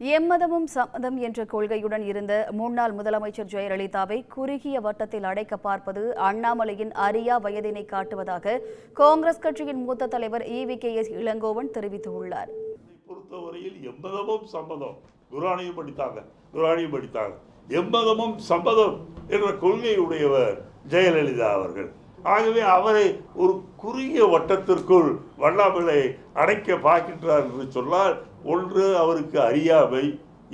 எம்மதமும் சம்மதம் என்ற கொள்கையுடன் இருந்த முன்னாள் முதலமைச்சர் ஜெயலலிதாவை குறுகிய வட்டத்தில் அடைக்க பார்ப்பது அண்ணாமலையின் அறியா வயதினை காட்டுவதாக காங்கிரஸ் கட்சியின் மூத்த தலைவர் EVKS இளங்கோவன் தெரிவித்துள்ளார். பொறுத்தவரையில் எம்மதமும் சம்மதம் குரானையும் படித்தாங்க. எம்மதமும் சம்மதம் என்ற கொள்கையுடையவர் ஜெயலலிதா அவர்கள். ஆகவே அவரை ஒரு குறுகிய வட்டத்திற்குள் அண்ணாமலை அடைக்க பார்க்கின்றார் என்று சொன்னால், ஒன்று அவருக்கு அறியாமை,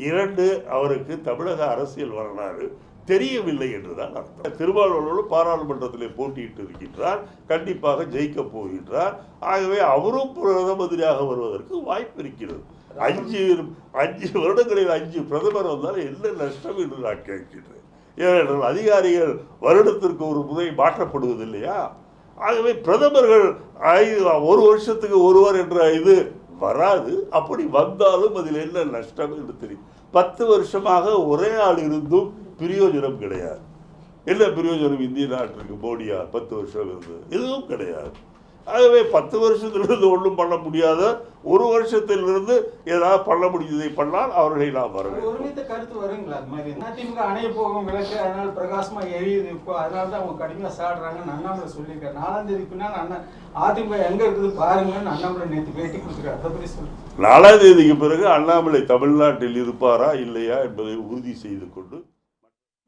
இரண்டு அவருக்கு தமிழக அரசியல் வரலாறு தெரியவில்லை என்றுதான் அர்த்தம். திருமாவளவனோடு பாராளுமன்றத்திலே போட்டியிட்டு இருக்கின்றார், கண்டிப்பாக ஜெயிக்கப் போகின்றார். ஆகவே அவரும் பிரதமதியாக வருவதற்கு வாய்ப்பு இருக்கிறது. 5 வருடங்களில் 5 பிரதமர் வந்தால் என்ன நஷ்டம் என்று நான் கேட்கின்றேன். ஏனென்றால் அதிகாரிகள் வருடத்திற்கு ஒரு முறை மாற்றப்படுவதில்லையா? ஆகவே பிரதமர்கள் 1 வருஷத்துக்கு ஒருவர் என்ற இது வராது. அப்படி வந்தாலும் அதில் என்ன நஷ்டம் என்று தெரியும். 10 வருஷமாக ஒரே ஆள் இருந்தும் பிரயோஜனம் கிடையாது. என்ன பிரயோஜனம் இந்திய நாட்டிற்கு? மோடியா 10 வருஷம் இருந்து எதுவும் கிடையாது. ஆகவே 10 வருஷத்திலிருந்து ஒன்றும் பண்ண முடியாத 1 வருஷத்திலிருந்து ஏதாவது பண்ண முடிஞ்சதை பண்ணால் அவர்களை நாம் வரவேன். ஒருமித்த கருத்து வருங்களா? அதிமுக அணைய போகும் விளக்கு அதனால பிரகாசமா எரியுது. இப்போ அதனால தான் அவங்க கடுமையாக சாடுறாங்கன்னு அண்ணாமலை சொல்லியிருக்காரு. 4ஆம் தேதி பின்னால் அதிமுக எங்க இருக்குது பாருங்கன்னு அண்ணாமலை நேற்று பேட்டி கொடுத்துருக்காரு. அதை பற்றி சொல்லுங்க. 4ஆம் தேதிக்கு பிறகு அண்ணாமலை தமிழ்நாட்டில் இருப்பாரா இல்லையா என்பதை உறுதி செய்து கொண்டு